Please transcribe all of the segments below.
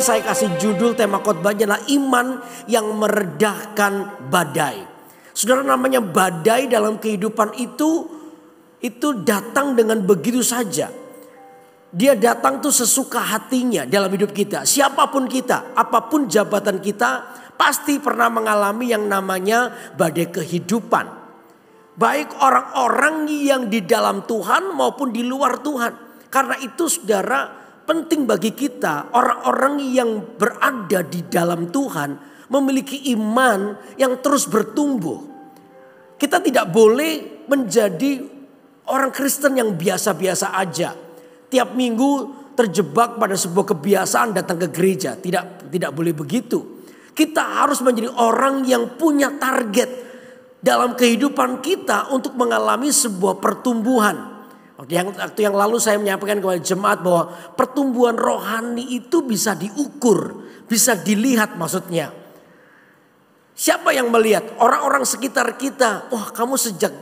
saya kasih judul tema khotbahnya adalah iman yang meredahkan badai. Saudara, namanya badai dalam kehidupan itu datang dengan begitu saja. Dia datang tuh sesuka hatinya dalam hidup kita. Siapapun kita, apapun jabatan kita, pasti pernah mengalami yang namanya badai kehidupan. Baik orang-orang yang di dalam Tuhan maupun di luar Tuhan. Karena itu saudara, penting bagi kita, orang-orang yang berada di dalam Tuhan memiliki iman yang terus bertumbuh. Kita tidak boleh menjadi orang Kristen yang biasa-biasa aja. Tiap minggu terjebak pada sebuah kebiasaan datang ke gereja. Tidak boleh begitu. Kita harus menjadi orang yang punya target dalam kehidupan kita untuk mengalami sebuah pertumbuhan. Waktu yang lalu saya menyampaikan kepada jemaat bahwa pertumbuhan rohani itu bisa diukur, bisa dilihat maksudnya. Siapa yang melihat? Orang-orang sekitar kita. Wah, kamu sejak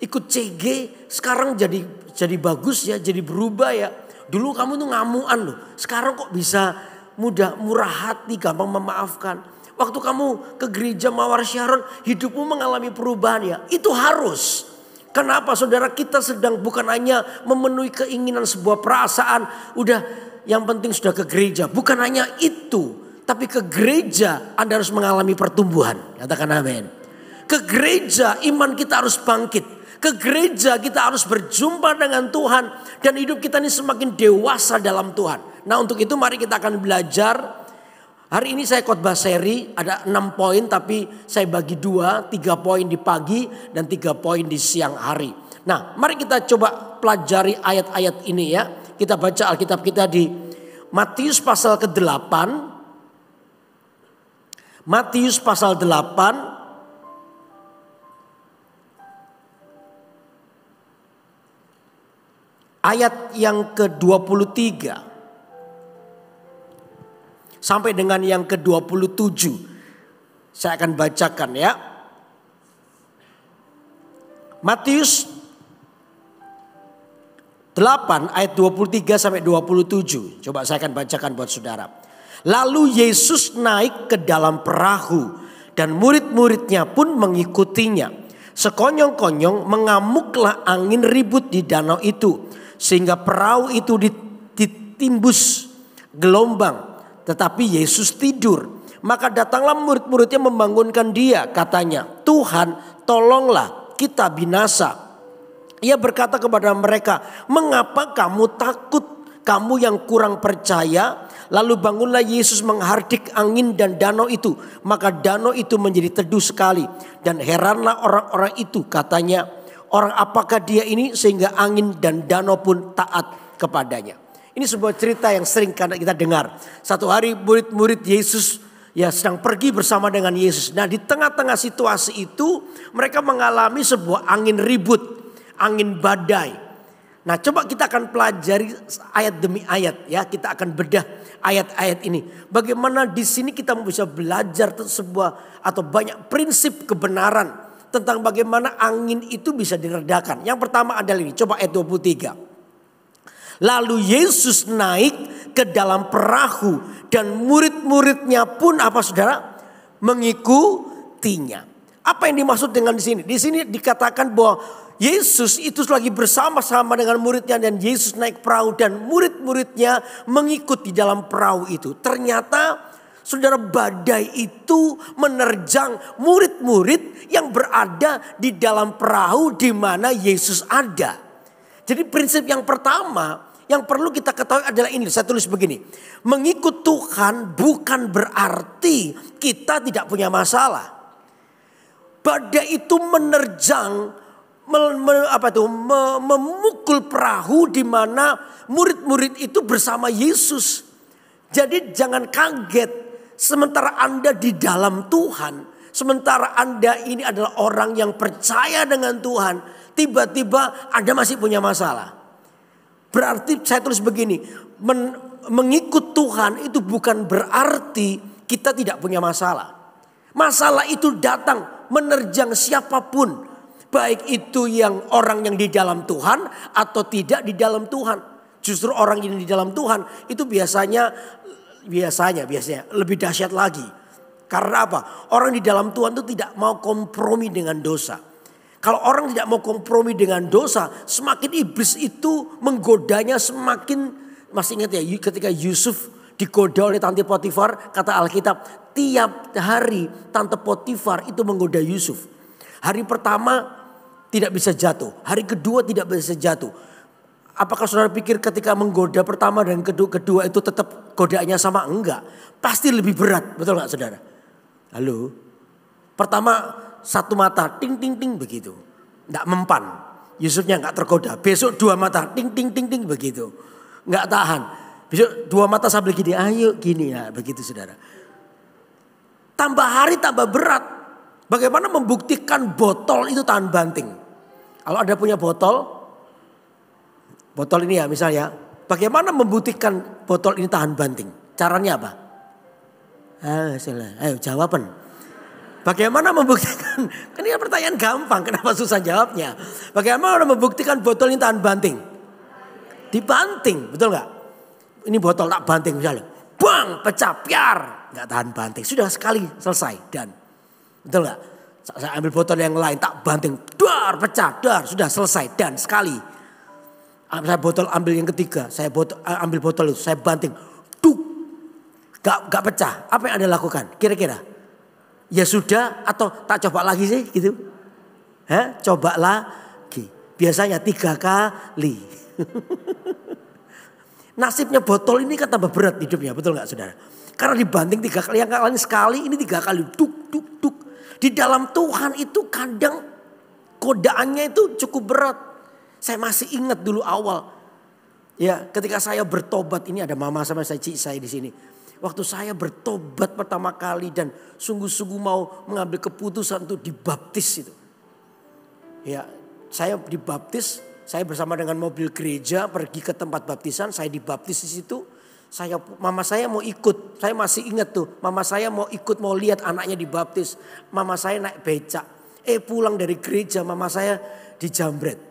ikut CG sekarang jadi bagus ya, jadi berubah ya. Dulu kamu tuh ngamuan loh. Sekarang kok bisa murah hati, gampang memaafkan. Waktu kamu ke gereja Mawar Sharon, hidupmu mengalami perubahan ya. Itu harus. Kenapa saudara, kita sedang bukan hanya memenuhi keinginan sebuah perasaan. Udah yang penting sudah ke gereja. Bukan hanya itu. Tapi ke gereja Anda harus mengalami pertumbuhan. Katakan amin. Ke gereja iman kita harus bangkit. Ke gereja kita harus berjumpa dengan Tuhan. Dan hidup kita ini semakin dewasa dalam Tuhan. Nah, untuk itu mari kita akan belajar. Hari ini saya khotbah seri, ada 6 poin tapi saya bagi 2, 3 poin di pagi dan 3 poin di siang hari. Nah, mari kita coba pelajari ayat-ayat ini ya. Kita baca Alkitab kita di Matius pasal ke-8. Matius pasal 8 ayat yang ke-23. Sampai dengan yang ke-27. Saya akan bacakan ya. Matius 8 ayat 23 sampai 27. Coba saya akan bacakan buat saudara. Lalu Yesus naik ke dalam perahu dan murid-muridnya pun mengikutinya. Sekonyong-konyong mengamuklah angin ribut di danau itu. Sehingga perahu itu ditimbus gelombang. Tetapi Yesus tidur. Maka datanglah murid-muridnya membangunkan dia. Katanya, Tuhan tolonglah kita binasa. Ia berkata kepada mereka, mengapa kamu takut, kamu yang kurang percaya? Lalu bangunlah Yesus menghardik angin dan danau itu. Maka danau itu menjadi teduh sekali. Dan heranlah orang-orang itu, katanya, orang apakah dia ini sehingga angin dan danau pun taat kepadanya. Ini sebuah cerita yang sering kita dengar. Satu hari murid-murid Yesus ya sedang pergi bersama dengan Yesus. Nah, di tengah-tengah situasi itu mereka mengalami sebuah angin ribut, angin badai. Nah, coba kita akan pelajari ayat demi ayat ya. Kita akan bedah ayat-ayat ini. Bagaimana di sini kita bisa belajar sebuah atau banyak prinsip kebenaran tentang bagaimana angin itu bisa diredakan. Yang pertama adalah ini. Coba ayat 23. Lalu Yesus naik ke dalam perahu dan murid-muridnya pun apa saudara? Mengikutinya. Apa yang dimaksud dengan di sini? Di sini dikatakan bahwa Yesus itu lagi bersama-sama dengan muridnya dan Yesus naik perahu dan murid-muridnya mengikut di dalam perahu itu. Ternyata saudara, badai itu menerjang murid-murid yang berada di dalam perahu di mana Yesus ada. Jadi prinsip yang pertama yang perlu kita ketahui adalah ini. Saya tulis begini. Mengikut Tuhan bukan berarti kita tidak punya masalah. Badai itu menerjang, memukul perahu di mana murid-murid itu bersama Yesus. Jadi jangan kaget sementara Anda di dalam Tuhan. Sementara Anda ini adalah orang yang percaya dengan Tuhan. Tiba-tiba Anda masih punya masalah. Berarti saya tulis begini. Mengikut Tuhan itu bukan berarti kita tidak punya masalah. Masalah itu datang menerjang siapapun. Baik itu orang yang di dalam Tuhan atau tidak di dalam Tuhan. Justru orang yang di dalam Tuhan itu biasanya biasanya lebih dahsyat lagi. Karena apa? Orang di dalam Tuhan itu tidak mau kompromi dengan dosa. Kalau orang tidak mau kompromi dengan dosa, semakin iblis itu menggodanya semakin. Masih ingat ya ketika Yusuf digoda oleh Tante Potifar, kata Alkitab, tiap hari Tante Potifar itu menggoda Yusuf. Hari pertama tidak bisa jatuh, hari kedua tidak bisa jatuh. Apakah saudara pikir ketika menggoda pertama dan kedua itu tetap godaannya sama? Enggak, pasti lebih berat, betul nggak saudara? Halo, pertama satu mata ting ting ting begitu, nggak mempan, Yusufnya nggak tergoda. Besok dua mata ting ting ting ting begitu, nggak tahan. Besok dua mata sambil gini, ayo gini ya begitu saudara. Tambah hari tambah berat. Bagaimana membuktikan botol itu tahan banting? Kalau ada punya botol ini ya misalnya, bagaimana membuktikan botol ini tahan banting? Caranya apa? Ayo jawaban. Bagaimana membuktikan? Ini pertanyaan gampang, kenapa susah jawabnya? Bagaimana membuktikan botol ini tahan banting? Dibanting, betul nggak? Ini botol tak banting misalnya, bang pecah, piar, nggak tahan banting. Sudah sekali selesai dan betul nggak? Saya ambil botol yang lain tak banting, dar pecah, dar sudah selesai dan sekali. Saya botol ambil yang ketiga, ambil botol itu, saya banting, duk, nggak pecah. Apa yang Anda lakukan? Kira-kira? Ya sudah atau tak coba lagi sih gitu? Coba lagi. Biasanya 3 kali. Nasibnya botol ini kan tambah berat hidupnya, betul nggak saudara? Karena dibanting 3 kali, yang kali sekali, ini 3 kali, duk, duk, duk. Di dalam Tuhan itu kadang godaannya itu cukup berat. Saya masih ingat dulu awal, ya ketika saya bertobat, ini ada mama sama saya di sini. Waktu saya bertobat pertama kali dan sungguh-sungguh mau mengambil keputusan untuk dibaptis itu. Ya, saya dibaptis. Saya bersama dengan mobil gereja pergi ke tempat baptisan, saya dibaptis di situ. Mama saya mau ikut, saya masih ingat tuh, mama saya mau ikut mau lihat anaknya dibaptis. Mama saya naik becak, pulang dari gereja mama saya dijambret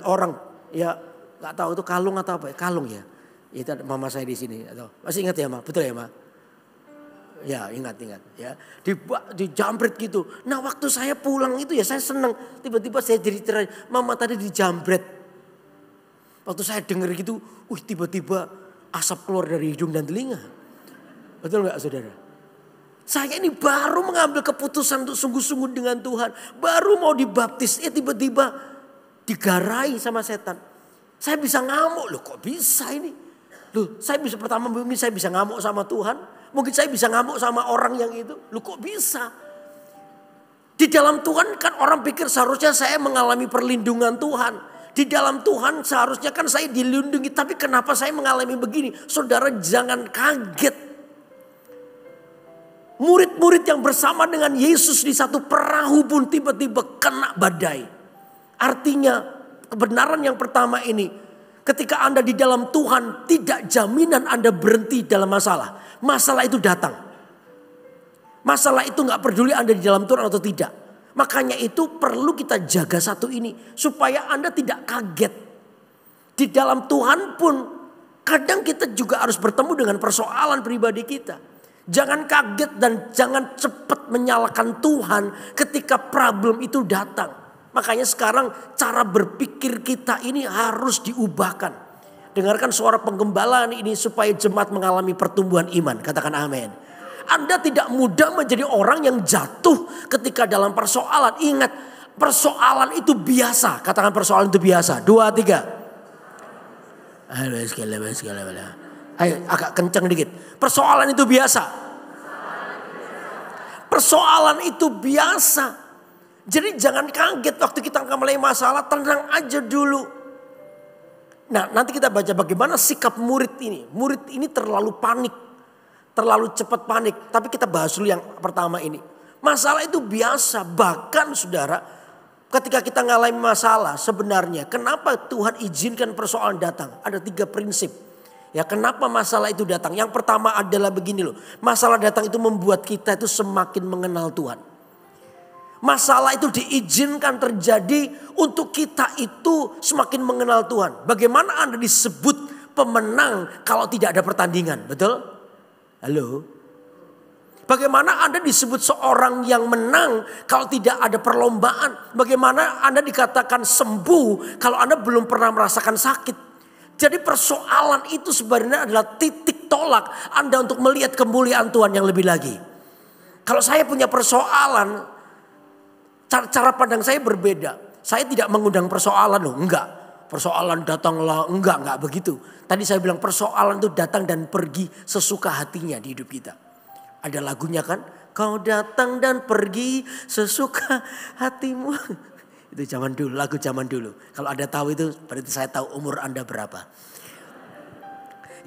orang, ya nggak tahu itu kalung atau apa, kalung ya. Itu mama saya di sini, masih ingat ya ma, betul ya ma? Ya ingat ya, dijambret gitu. Nah waktu saya pulang itu ya saya senang. Tiba-tiba saya jadi cerai, mama tadi dijambret. Waktu saya dengar gitu, tiba-tiba asap keluar dari hidung dan telinga. Betul gak saudara? Saya ini baru mengambil keputusan untuk sungguh-sungguh dengan Tuhan. Baru mau dibaptis, tiba-tiba digarai sama setan. Saya bisa ngamuk, loh kok bisa ini? Loh saya bisa pertama mungkin saya bisa ngamuk sama Tuhan. Mungkin saya bisa ngamuk sama orang yang itu. Loh kok bisa? Di dalam Tuhan kan orang pikir seharusnya saya mengalami perlindungan Tuhan. Di dalam Tuhan seharusnya kan saya dilindungi. Tapi kenapa saya mengalami begini? Saudara jangan kaget. Murid-murid yang bersama dengan Yesus di satu perahu pun tiba-tiba kena badai. Artinya kebenaran yang pertama ini. Ketika Anda di dalam Tuhan tidak jaminan Anda berhenti dalam masalah. Masalah itu datang. Masalah itu gak peduli Anda di dalam Tuhan atau tidak. Makanya itu perlu kita jaga satu ini. Supaya Anda tidak kaget. Di dalam Tuhan pun kadang kita juga harus bertemu dengan persoalan pribadi kita. Jangan kaget dan jangan cepat menyalahkan Tuhan ketika problem itu datang. Makanya sekarang cara berpikir kita ini harus diubahkan. Dengarkan suara penggembalaan ini supaya jemaat mengalami pertumbuhan iman. Katakan amin. Anda tidak mudah menjadi orang yang jatuh ketika dalam persoalan. Ingat, persoalan itu biasa. Katakan persoalan itu biasa. 2, 3. Ayo agak kencang dikit. Persoalan itu biasa. Persoalan itu biasa. Jadi jangan kaget waktu kita mulai masalah, tenang aja dulu. Nah nanti kita baca bagaimana sikap murid ini. Murid ini terlalu panik. Terlalu cepat panik. Tapi kita bahas dulu yang pertama ini. Masalah itu biasa. Bahkan saudara, ketika kita ngalami masalah sebenarnya. Kenapa Tuhan izinkan persoalan datang? Ada 3 prinsip. Ya kenapa masalah itu datang? Yang pertama adalah begini loh. Masalah datang itu membuat kita itu semakin mengenal Tuhan. Masalah itu diizinkan terjadi untuk kita itu semakin mengenal Tuhan. Bagaimana Anda disebut pemenang kalau tidak ada pertandingan. Betul? Halo? Bagaimana Anda disebut seorang yang menang kalau tidak ada perlombaan? Bagaimana Anda dikatakan sembuh kalau Anda belum pernah merasakan sakit? Jadi persoalan itu sebenarnya adalah titik tolak Anda untuk melihat kemuliaan Tuhan yang lebih lagi. Kalau saya punya persoalan, cara pandang saya berbeda. Saya tidak mengundang persoalan loh, enggak. Persoalan datanglah, enggak begitu. Tadi saya bilang persoalan itu datang dan pergi sesuka hatinya di hidup kita. Ada lagunya kan, kau datang dan pergi sesuka hatimu. Itu zaman dulu, lagu zaman dulu. Kalau Anda tahu itu berarti saya tahu umur Anda berapa.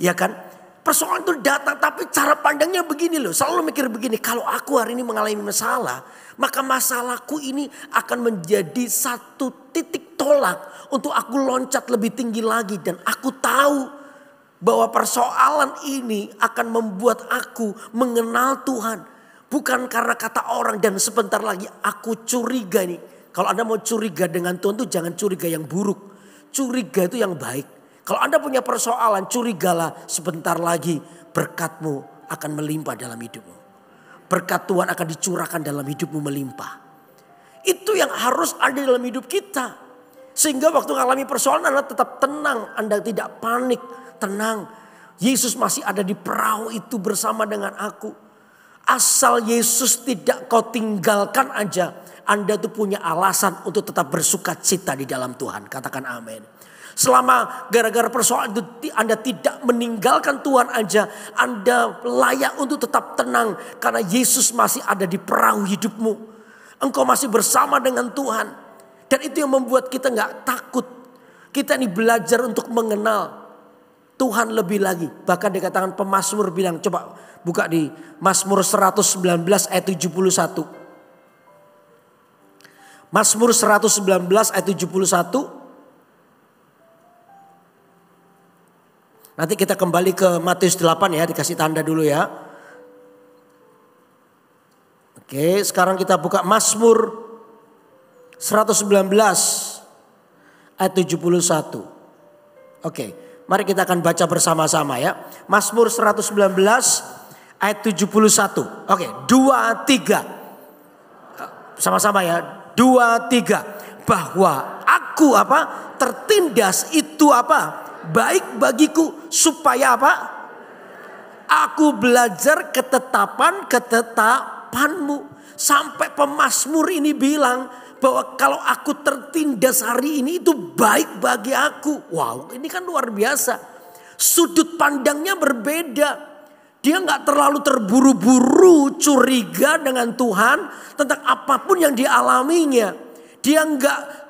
Ya kan, persoalan itu datang tapi cara pandangnya begini loh. Selalu mikir begini, kalau aku hari ini mengalami masalah, maka masalahku ini akan menjadi satu titik tolak untuk aku loncat lebih tinggi lagi. Dan aku tahu bahwa persoalan ini akan membuat aku mengenal Tuhan. Bukan karena kata orang dan sebentar lagi aku curiga nih. Kalau Anda mau curiga dengan Tuhan tuh jangan curiga yang buruk. Curiga itu yang baik. Kalau Anda punya persoalan curigalah sebentar lagi berkat-Mu akan melimpah dalam hidupmu. Berkat Tuhan akan dicurahkan dalam hidupmu melimpah. Itu yang harus ada dalam hidup kita. Sehingga waktu mengalami persoalan Anda tetap tenang. Anda tidak panik. Tenang, Yesus masih ada di perahu itu bersama dengan aku. Asal Yesus tidak kau tinggalkan aja, Anda tuh punya alasan untuk tetap bersuka cita di dalam Tuhan. Katakan amin. Selama gara-gara persoalan itu Anda tidak meninggalkan Tuhan aja, Anda layak untuk tetap tenang. Karena Yesus masih ada di perahu hidupmu. Engkau masih bersama dengan Tuhan. Dan itu yang membuat kita gak takut. Kita ini belajar untuk mengenal Tuhan lebih lagi. Bahkan dikatakan pemazmur bilang, coba buka di Mazmur 119 ayat 71. Mazmur 119 ayat 71. Nanti kita kembali ke Matius 8 ya, dikasih tanda dulu ya. Oke, sekarang kita buka Mazmur 119 ayat 71. Oke. Mari kita akan baca bersama-sama ya. Mazmur 119 ayat 71. Oke, 2, 3. Sama-sama ya. 2, 3. Bahwa aku tertindas itu baik bagiku supaya aku belajar ketetapanmu. Sampai pemazmur ini bilang bahwa kalau aku tertindas hari ini itu baik bagi aku. Wow, ini kan luar biasa. Sudut pandangnya berbeda. Dia gak terlalu terburu-buru curiga dengan Tuhan tentang apapun yang dialaminya. Dia gak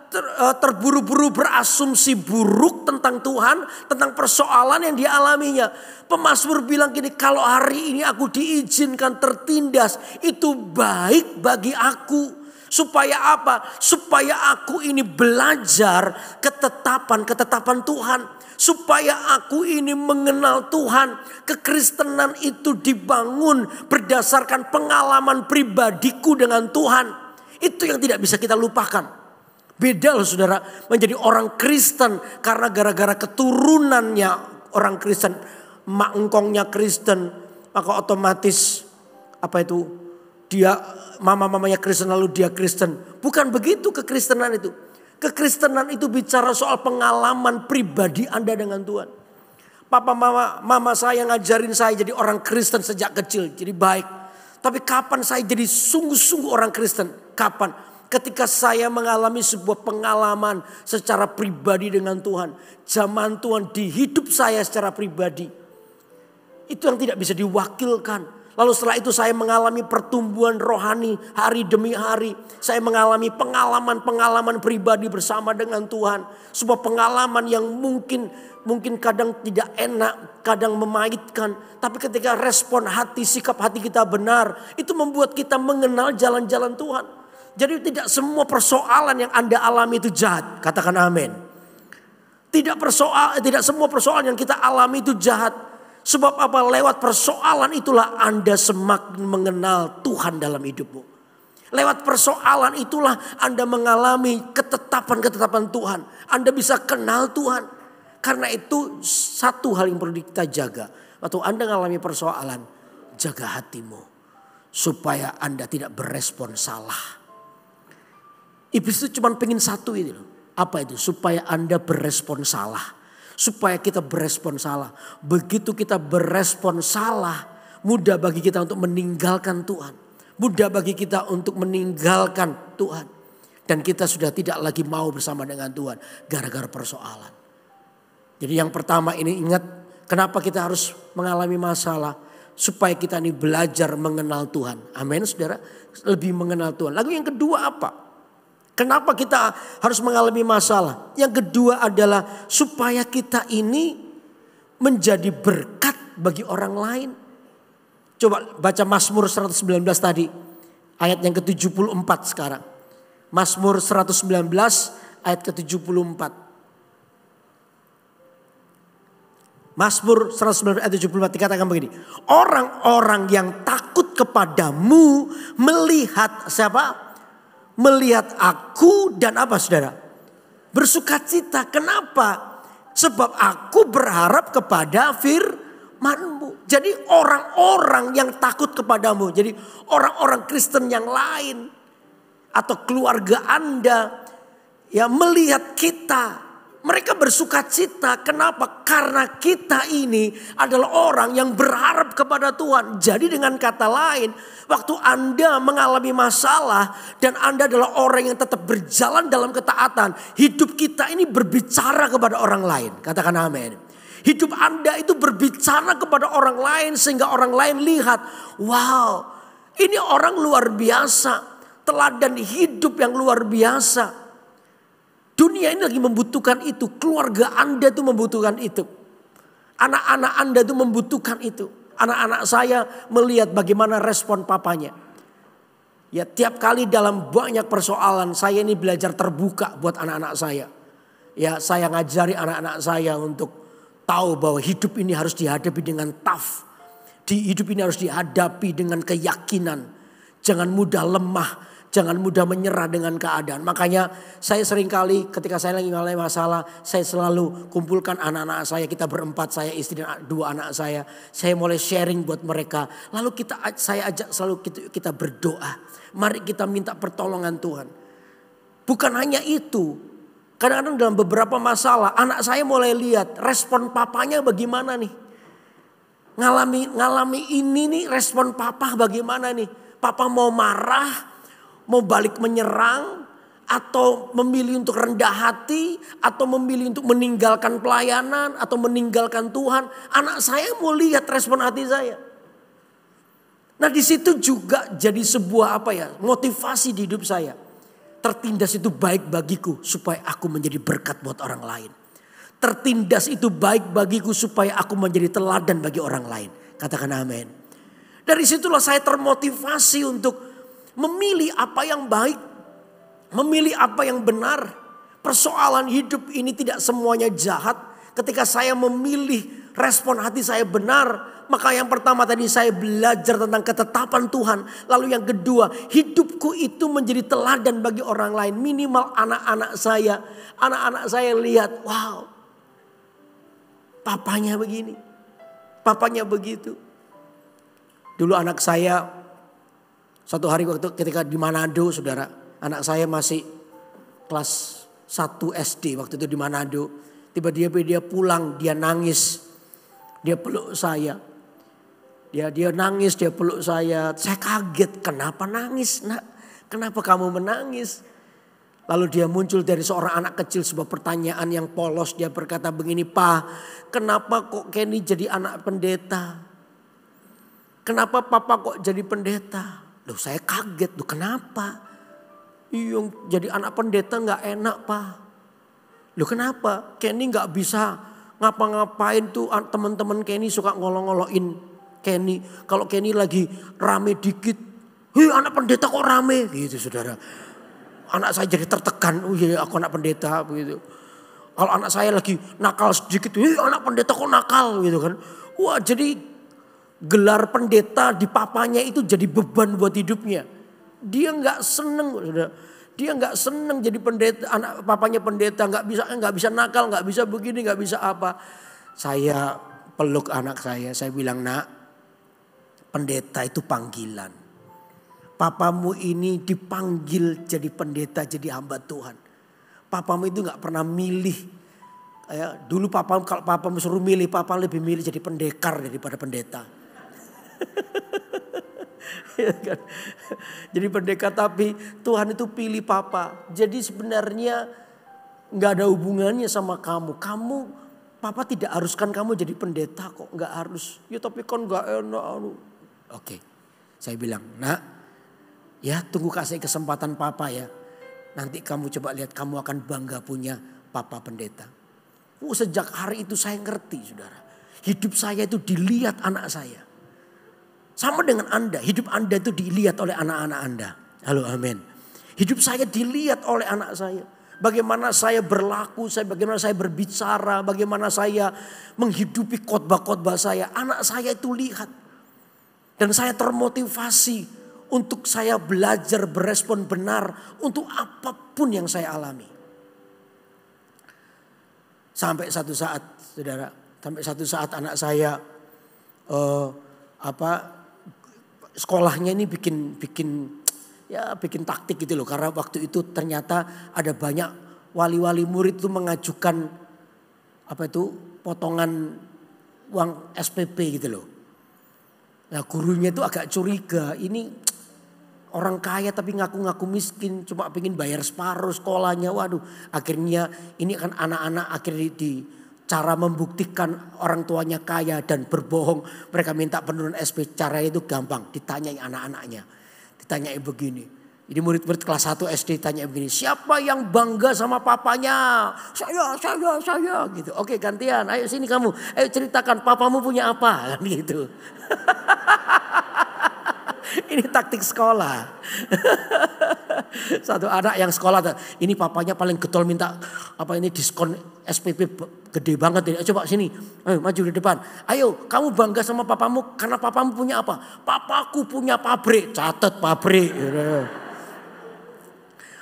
terburu-buru berasumsi buruk tentang Tuhan, tentang persoalan yang dialaminya. Pemazmur bilang gini, kalau hari ini aku diizinkan tertindas, itu baik bagi aku. Supaya apa? Supaya aku ini belajar ketetapan Tuhan. Supaya aku ini mengenal Tuhan. Kekristenan itu dibangun berdasarkan pengalaman pribadiku dengan Tuhan. Itu yang tidak bisa kita lupakan. Beda loh saudara, menjadi orang Kristen karena gara-gara keturunannya orang Kristen. Mak engkongnya Kristen, maka otomatis dia mama-mamanya Kristen lalu dia Kristen. Bukan begitu kekristenan itu. Kekristenan itu bicara soal pengalaman pribadi Anda dengan Tuhan. Papa mama saya ngajarin saya jadi orang Kristen sejak kecil, jadi baik. Tapi kapan saya jadi sungguh-sungguh orang Kristen? Kapan? Ketika saya mengalami sebuah pengalaman secara pribadi dengan Tuhan. Zaman Tuhan di hidup saya secara pribadi. Itu yang tidak bisa diwakilkan. Lalu setelah itu saya mengalami pertumbuhan rohani hari demi hari. Saya mengalami pengalaman-pengalaman pribadi bersama dengan Tuhan. Sebuah pengalaman yang mungkin kadang tidak enak, kadang memahitkan. Tapi ketika respon hati, sikap hati kita benar, itu membuat kita mengenal jalan-jalan Tuhan. Jadi tidak semua persoalan yang Anda alami itu jahat. Katakan amin. Tidak semua persoalan yang kita alami itu jahat. Sebab apa? Lewat persoalan itulah Anda semakin mengenal Tuhan dalam hidupmu. Lewat persoalan itulah Anda mengalami ketetapan-ketetapan Tuhan. Anda bisa kenal Tuhan. Karena itu satu hal yang perlu kita jaga. Waktu Anda mengalami persoalan, jaga hatimu. Supaya Anda tidak berespon salah. Iblis itu cuma pengen satu itu loh. Apa itu? Supaya Anda berespon salah. Supaya kita berespon salah. Begitu kita berespon salah, mudah bagi kita untuk meninggalkan Tuhan. Mudah bagi kita untuk meninggalkan Tuhan. Dan kita sudah tidak lagi mau bersama dengan Tuhan. Gara-gara persoalan. Jadi yang pertama ini ingat. Kenapa kita harus mengalami masalah. Supaya kita ini belajar mengenal Tuhan. Amin saudara. Lebih mengenal Tuhan. Lalu yang kedua apa? Kenapa kita harus mengalami masalah? Yang kedua adalah supaya kita ini menjadi berkat bagi orang lain. Coba baca Mazmur 119 tadi. Ayat yang ke-74 sekarang. Mazmur 119 ayat ke-74. Mazmur 119 ayat 74 dikatakan begini. Orang-orang yang takut kepadamu melihat siapa? Melihat aku dan apa saudara? Bersukacita. Kenapa? Sebab aku berharap kepada firman-Mu. Jadi orang-orang yang takut kepadamu. Jadi orang-orang Kristen yang lain. Atau keluarga Anda. Ya melihat kita. Mereka bersukacita. Kenapa? Karena kita ini adalah orang yang berharap kepada Tuhan. Jadi dengan kata lain, waktu Anda mengalami masalah dan Anda adalah orang yang tetap berjalan dalam ketaatan, hidup kita ini berbicara kepada orang lain. Katakan amin. Hidup Anda itu berbicara kepada orang lain sehingga orang lain lihat, wow, ini orang luar biasa, teladan hidup yang luar biasa. Dunia ini lagi membutuhkan itu. Keluarga Anda itu membutuhkan itu. Anak-anak Anda itu membutuhkan itu. Anak-anak saya melihat bagaimana respon papanya. Ya tiap kali dalam banyak persoalan saya ini belajar terbuka buat anak-anak saya. Ya saya ngajari anak-anak saya untuk tahu bahwa hidup ini harus dihadapi dengan tough. Hidup ini harus dihadapi dengan keyakinan. Jangan mudah lemah. Jangan mudah menyerah dengan keadaan. Makanya saya seringkali ketika saya lagi mengalami masalah. Saya selalu kumpulkan anak-anak saya. Kita berempat, saya istri dan dua anak saya. Saya mulai sharing buat mereka. Lalu saya ajak selalu kita berdoa. Mari kita minta pertolongan Tuhan. Bukan hanya itu. Kadang-kadang dalam beberapa masalah anak saya mulai lihat respon papanya bagaimana nih. Ngalami ini nih respon papa bagaimana nih. Papa mau marah. Mau balik menyerang atau memilih untuk rendah hati atau memilih untuk meninggalkan pelayanan atau meninggalkan Tuhan. Anak saya mau lihat respon hati saya. Nah di situ juga jadi sebuah motivasi di hidup saya. Tertindas itu baik bagiku supaya aku menjadi berkat buat orang lain. Tertindas itu baik bagiku supaya aku menjadi teladan bagi orang lain. Katakan amin. Dari situlah saya termotivasi untuk memilih apa yang baik. Memilih apa yang benar. Persoalan hidup ini tidak semuanya jahat. Ketika saya memilih respon hati saya benar. Maka yang pertama tadi saya belajar tentang ketetapan Tuhan. Lalu yang kedua, hidupku itu menjadi teladan bagi orang lain. Minimal anak-anak saya. Anak-anak saya lihat, wow. Papanya begini. Papanya begitu. Dulu anak saya satu hari waktu ketika di Manado, saudara, anak saya masih kelas 1 SD waktu itu di Manado. Tiba-tiba dia pulang, dia nangis, dia peluk saya. Dia nangis, dia peluk saya. Saya kaget, kenapa nangis nak? Kenapa kamu menangis? Lalu dia muncul dari seorang anak kecil sebuah pertanyaan yang polos. Dia berkata begini, "Pak, kenapa kok Kenny jadi anak pendeta? Kenapa papa kok jadi pendeta?" Loh saya kaget, loh kenapa? Yang jadi anak pendeta gak enak Pak. Loh kenapa? Kenny gak bisa ngapa-ngapain tuh, teman-teman Kenny suka ngolong-ngoloin Kenny. Kalau Kenny lagi rame dikit, "Hei anak pendeta kok rame?" Gitu saudara. Anak saya jadi tertekan, "Oh iya aku anak pendeta." Begitu. Kalau anak saya lagi nakal sedikit, "Hei anak pendeta kok nakal?" Gitu kan. Wah jadi gelar pendeta di papanya itu jadi beban buat hidupnya. Dia gak seneng. Dia nggak seneng jadi pendeta, anak papanya pendeta, nggak bisa nakal, nggak bisa begini, nggak bisa apa. Saya peluk anak saya bilang, nak, pendeta itu panggilan. Papamu ini dipanggil jadi pendeta, jadi hamba Tuhan. Papamu itu nggak pernah milih. Dulu kalau papamu suruh milih, papa lebih milih jadi pendekar daripada pendeta. Ya kan? Jadi pendekar, tapi Tuhan itu pilih papa. Jadi sebenarnya nggak ada hubungannya sama kamu. Papa tidak haruskan kamu jadi pendeta kok, nggak harus. Ya tapi kan nggak enak. Oke, saya bilang, nak, ya tunggu kasih kesempatan papa ya. Nanti kamu coba lihat, kamu akan bangga punya papa pendeta. Sejak hari itu saya ngerti, saudara. Hidup saya itu dilihat anak saya. Sama dengan Anda, hidup Anda itu dilihat oleh anak-anak Anda. Halo, amin. Hidup saya dilihat oleh anak saya. Bagaimana saya berlaku, bagaimana saya berbicara, bagaimana saya menghidupi khotbah-khotbah saya. Anak saya itu lihat. Dan saya termotivasi untuk saya belajar berespon benar untuk apapun yang saya alami. Sampai satu saat, saudara, anak saya sekolahnya ini bikin taktik gitu loh. Karena waktu itu ternyata ada banyak wali-wali murid itu mengajukan potongan uang SPP gitu loh. Nah, gurunya itu agak curiga, ini orang kaya tapi ngaku-ngaku miskin, cuma pengen bayar separuh sekolahnya. Waduh, akhirnya ini kan anak-anak akhirnya cara membuktikan orang tuanya kaya dan berbohong. Mereka minta penurunan SP. Caranya itu gampang. Ditanyai anak-anaknya. Ditanyai begini. Jadi murid-murid kelas 1 SD tanya begini. Siapa yang bangga sama papanya? Saya. Gitu. Oke, gantian. Ayo sini kamu. Ayo ceritakan papamu punya apa? Kan gitu. Ini taktik sekolah. Satu anak yang sekolah, ini papanya paling getol minta diskon SPP gede banget ini. Coba sini, ayo maju di depan. Ayo, kamu bangga sama papamu karena papamu punya apa? Papaku punya pabrik, catat pabrik.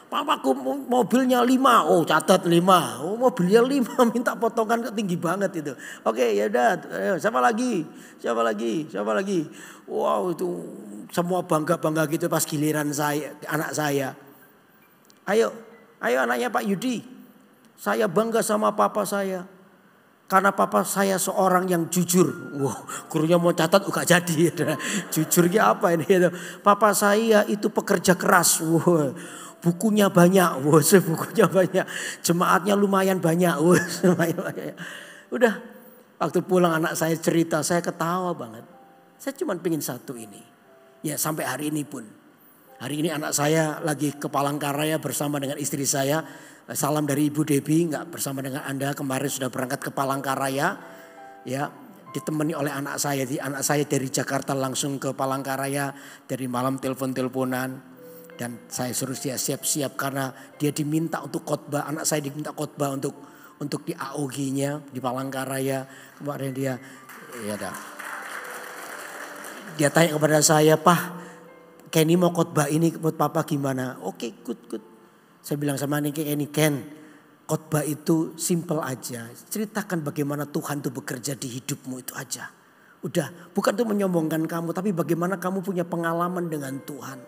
Papaku mobilnya 5, oh catat 5. Oh mobilnya 5, minta potongan tinggi banget itu. Oke, ya udah, siapa lagi? Wow, itu semua bangga gitu pas giliran anak saya. Ayo anaknya Pak Yudi. Saya bangga sama papa saya. Karena papa saya seorang yang jujur. Wow, gurunya mau catat gak jadi. Jujurnya apa ini? Papa saya itu pekerja keras. Wow, bukunya banyak. Wow, bukunya banyak. Jemaatnya lumayan banyak. Wow, udah, waktu pulang anak saya cerita, saya ketawa banget. Saya cuma pengen satu ini. Ya sampai hari ini pun. Hari ini anak saya lagi ke Palangkaraya bersama dengan istri saya. Salam dari Ibu Debbie, nggak bersama dengan Anda, kemarin sudah berangkat ke Palangkaraya. Ya, ditemani oleh anak saya. Anak saya dari Jakarta langsung ke Palangkaraya, dari malam telepon-teleponan. Dan saya suruh dia siap-siap karena dia diminta untuk khotbah. Anak saya diminta khotbah untuk di AOG-nya di Palangkaraya. Kemarin dia tanya kepada saya, Pak, Kenny mau khotbah ini buat papa gimana? Oke, good. Saya bilang sama Kenny, Ken, khotbah itu simple aja. Ceritakan bagaimana Tuhan itu bekerja di hidupmu, itu aja. Udah, bukan untuk menyombongkan kamu, tapi bagaimana kamu punya pengalaman dengan Tuhan.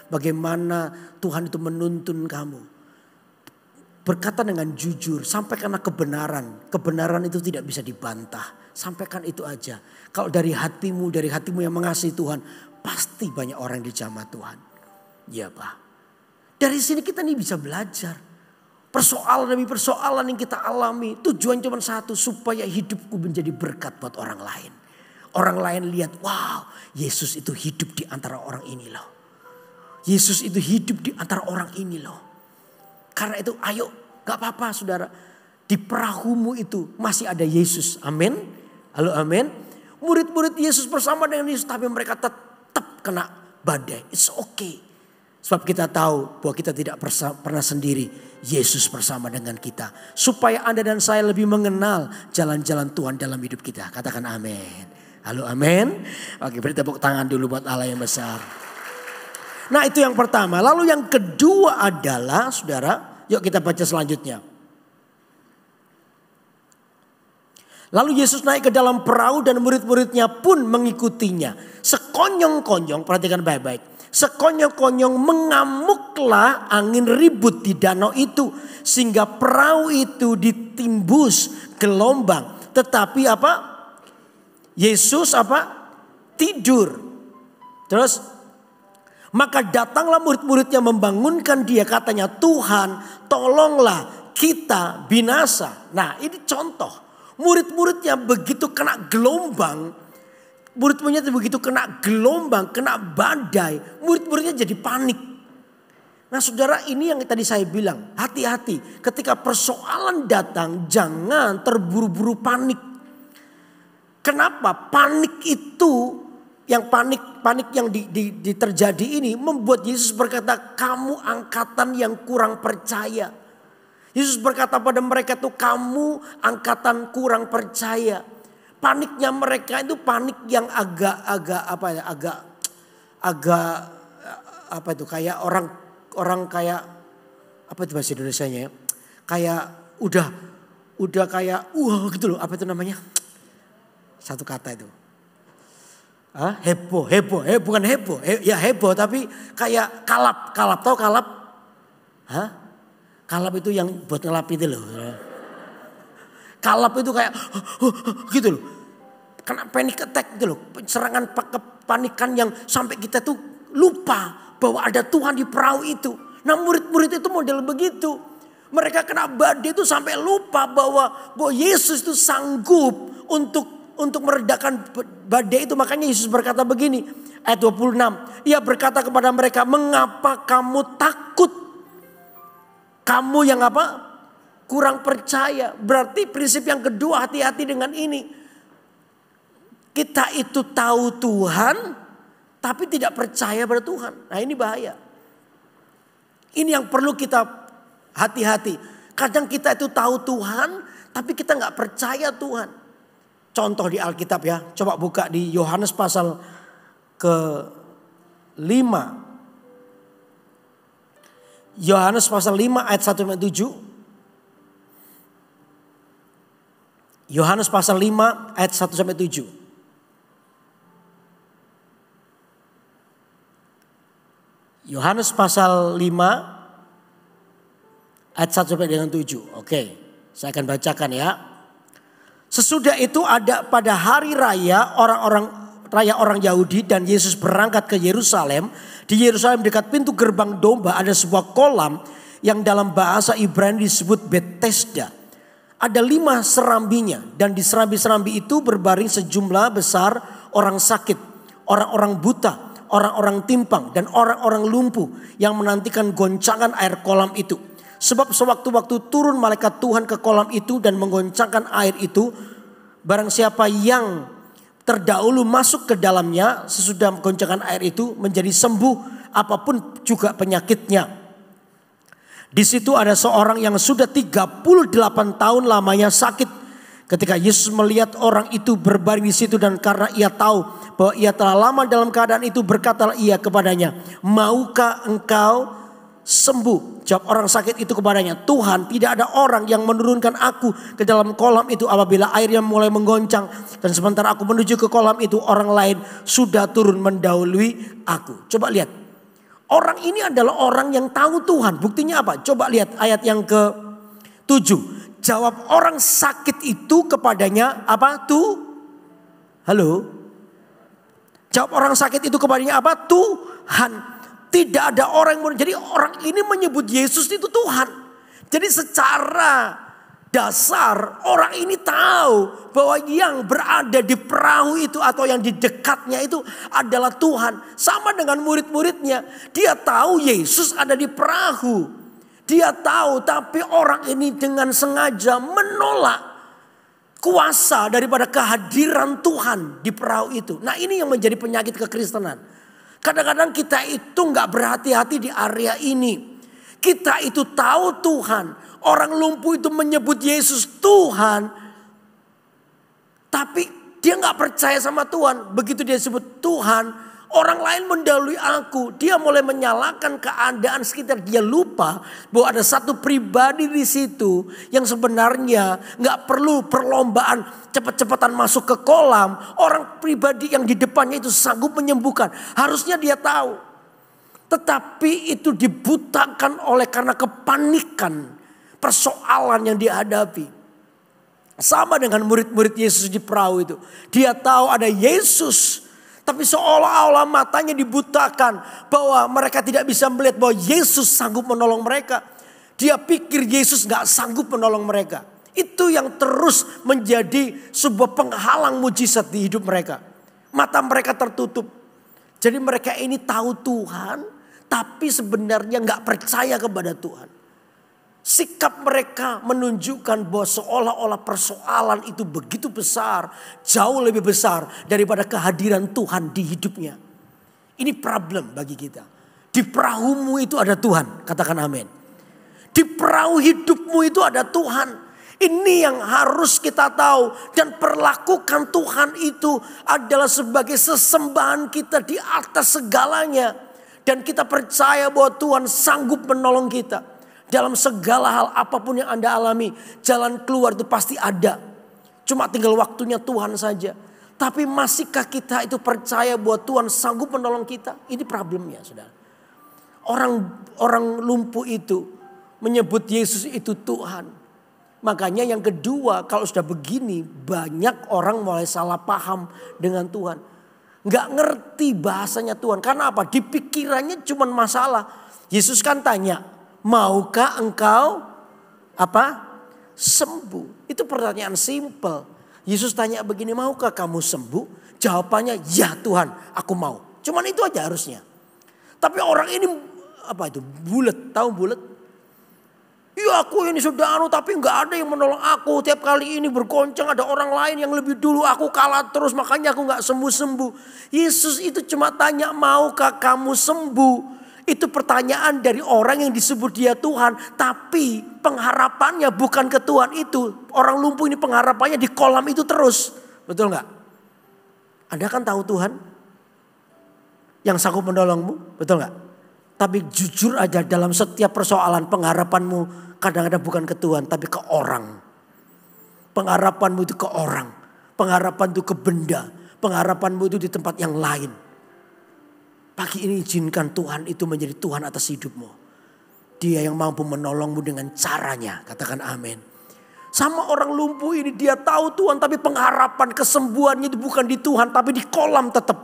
Bagaimana Tuhan itu menuntun kamu. Berkata dengan jujur, sampaikanlah kebenaran. Kebenaran itu tidak bisa dibantah. Sampaikan itu aja. Kalau dari hatimu yang mengasihi Tuhan, pasti banyak orang yang dijamah Tuhan. Ya Pak. Dari sini kita nih bisa belajar. Persoalan demi persoalan yang kita alami. Tujuan cuma satu, supaya hidupku menjadi berkat buat orang lain. Orang lain lihat, wow, Yesus itu hidup di antara orang ini loh. Yesus itu hidup di antara orang ini loh. Karena itu ayo, gak apa-apa saudara. Di perahumu itu masih ada Yesus. Amin. Halo amin. Murid-murid Yesus bersama dengan Yesus, tapi mereka tetap kena badai. It's okay. Sebab kita tahu bahwa kita tidak pernah sendiri. Yesus bersama dengan kita. Supaya Anda dan saya lebih mengenal jalan-jalan Tuhan dalam hidup kita. Katakan amin. Halo amin. Oke, beri tepuk tangan dulu buat Allah yang besar. Nah itu yang pertama. Lalu yang kedua adalah saudara, yuk kita baca selanjutnya. Lalu Yesus naik ke dalam perahu dan murid-muridnya pun mengikutinya. Sekonyong-konyong, perhatikan baik-baik. Sekonyong-konyong mengamuklah angin ribut di danau itu. Sehingga perahu itu ditimbus gelombang. Tetapi apa? Yesus apa? Tidur. Terus maka datanglah murid-muridnya membangunkan dia, katanya, Tuhan tolonglah kita binasa. Nah ini contoh. Murid-muridnya begitu kena gelombang, kena badai, murid-muridnya jadi panik. Nah saudara, ini yang tadi saya bilang, hati-hati ketika persoalan datang, jangan terburu-buru panik. Kenapa? Panik itu, yang panik yang terjadi ini membuat Yesus berkata, kamu angkatan yang kurang percaya. Yesus berkata pada mereka tuh, kamu angkatan kurang percaya. Paniknya mereka itu panik yang agak kayak orang kayak apa itu bahasa Indonesianya ya? Kayak udah kayak gitu loh, apa itu namanya? Satu kata itu. Heboh, bukan heboh. Ya heboh tapi kayak kalap, tahu kalap? Kalap itu yang buat ngelap itu loh. Kalap itu kayak gitu loh. Kena panic attack gitu loh. Serangan kepanikan yang sampai kita tuh lupa bahwa ada Tuhan di perahu itu. Nah murid-murid itu model begitu. Mereka kena badai itu sampai lupa bahwa Yesus itu sanggup untuk meredakan badai itu. Makanya Yesus berkata begini, ayat 26. Ia berkata kepada mereka, mengapa kamu takut? Kamu yang apa? Kurang percaya. Berarti prinsip yang kedua, hati-hati dengan ini. Kita itu tahu Tuhan, tapi tidak percaya pada Tuhan. Nah ini bahaya. Ini yang perlu kita hati-hati. Kadang kita itu tahu Tuhan, tapi kita nggak percaya Tuhan. Contoh di Alkitab ya. Coba buka di Yohanes pasal ke-5. Yohanes pasal 5 ayat 1-7. Yohanes pasal 5 ayat 1-7. Yohanes pasal 5 ayat 1-7. Oke, saya akan bacakan ya. Sesudah itu ada pada hari raya orang Yahudi dan Yesus berangkat ke Yerusalem. Di Yerusalem dekat pintu gerbang domba ada sebuah kolam yang dalam bahasa Ibrani disebut Bethesda. Ada 5 serambinya dan di serambi-serambi itu berbaring sejumlah besar orang sakit, orang-orang buta, orang-orang timpang dan orang-orang lumpuh yang menantikan goncangan air kolam itu. Sebab sewaktu-waktu turun malaikat Tuhan ke kolam itu dan menggoncangkan air itu, barang siapa yang terdahulu masuk ke dalamnya sesudah goncangan air itu menjadi sembuh apapun juga penyakitnya. Di situ ada seorang yang sudah 38 tahun lamanya sakit. Ketika Yesus melihat orang itu berbaring di situ dan karena ia tahu bahwa ia telah lama dalam keadaan itu, berkatalah ia kepadanya, maukah engkau sembuh? Jawab orang sakit itu kepadanya, Tuhan, tidak ada orang yang menurunkan aku ke dalam kolam itu apabila airnya mulai menggoncang. Dan sementara aku menuju ke kolam itu, orang lain sudah turun mendahului aku. Coba lihat, orang ini adalah orang yang tahu Tuhan. Buktinya apa? Coba lihat ayat yang ke-7. Jawab orang sakit itu kepadanya apa? Halo? Jawab orang sakit itu kepadanya apa? Tuhan. Tidak ada orang yang, jadi orang ini menyebut Yesus itu Tuhan. Jadi secara dasar orang ini tahu bahwa yang berada di perahu itu atau yang di dekatnya itu adalah Tuhan. Sama dengan murid-muridnya. Dia tahu Yesus ada di perahu. Dia tahu, tapi orang ini dengan sengaja menolak kuasa daripada kehadiran Tuhan di perahu itu. Nah ini yang menjadi penyakit kekristenan. Kadang-kadang kita itu gak berhati-hati di area ini. Kita itu tahu Tuhan. Orang lumpuh itu menyebut Yesus Tuhan. Tapi dia gak percaya sama Tuhan. Begitu dia sebut Tuhan, Orang lain mendahului aku. Dia mulai menyalahkan keadaan sekitar. Dia lupa bahwa ada satu pribadi di situ yang sebenarnya gak perlu perlombaan cepat-cepatan masuk ke kolam. Orang pribadi yang di depannya itu sanggup menyembuhkan. Harusnya dia tahu. Tetapi itu dibutakan oleh karena kepanikan persoalan yang dihadapi. Sama dengan murid-murid Yesus di perahu itu. Dia tahu ada Yesus. Tapi seolah-olah matanya dibutakan bahwa mereka tidak bisa melihat bahwa Yesus sanggup menolong mereka. Dia pikir Yesus gak sanggup menolong mereka. Itu yang terus menjadi sebuah penghalang mujizat di hidup mereka. Mata mereka tertutup. Jadi mereka ini tahu Tuhan tapi sebenarnya gak percaya kepada Tuhan. Sikap mereka menunjukkan bahwa seolah-olah persoalan itu begitu besar. Jauh lebih besar daripada kehadiran Tuhan di hidupnya. Ini problem bagi kita. Di perahumu itu ada Tuhan. Katakan amin. Di perahu hidupmu itu ada Tuhan. Ini yang harus kita tahu. Dan perlakukan Tuhan itu adalah sebagai sesembahan kita di atas segalanya. Dan kita percaya bahwa Tuhan sanggup menolong kita. Dalam segala hal apapun yang Anda alami, jalan keluar itu pasti ada. Cuma tinggal waktunya Tuhan saja. Tapi masihkah kita itu percaya bahwa Tuhan sanggup menolong kita? Ini problemnya, saudara. Orang lumpuh itu menyebut Yesus itu Tuhan. Makanya yang kedua, kalau sudah begini, banyak orang mulai salah paham dengan Tuhan. Nggak ngerti bahasanya Tuhan. Karena apa? Di pikirannya cuma masalah. Yesus kan tanya, maukah engkau sembuh? Itu pertanyaan simpel. Yesus tanya begini, maukah kamu sembuh? Jawabannya, ya Tuhan, aku mau. Cuman itu aja harusnya. Tapi orang ini bulet, tahu bulet? Ya aku ini saudara, tapi nggak ada yang menolong aku. Tiap kali ini bergoncang ada orang lain yang lebih dulu, aku kalah terus, makanya aku nggak sembuh-sembuh. Yesus itu cuma tanya, maukah kamu sembuh? Itu pertanyaan dari orang yang disebut dia Tuhan. Tapi pengharapannya bukan ke Tuhan itu. Orang lumpuh ini pengharapannya di kolam itu terus. Betul gak? Anda kan tahu Tuhan yang sanggup menolongmu. Betul gak? Tapi jujur aja dalam setiap persoalan pengharapanmu kadang-kadang bukan ke Tuhan tapi ke orang. Pengharapanmu itu ke orang. Pengharapan itu ke benda. Pengharapanmu itu di tempat yang lain. Pagi ini izinkan Tuhan itu menjadi Tuhan atas hidupmu. Dia yang mampu menolongmu dengan caranya. Katakan amin. Sama orang lumpuh ini dia tahu Tuhan. Tapi pengharapan kesembuhannya itu bukan di Tuhan. Tapi di kolam tetap.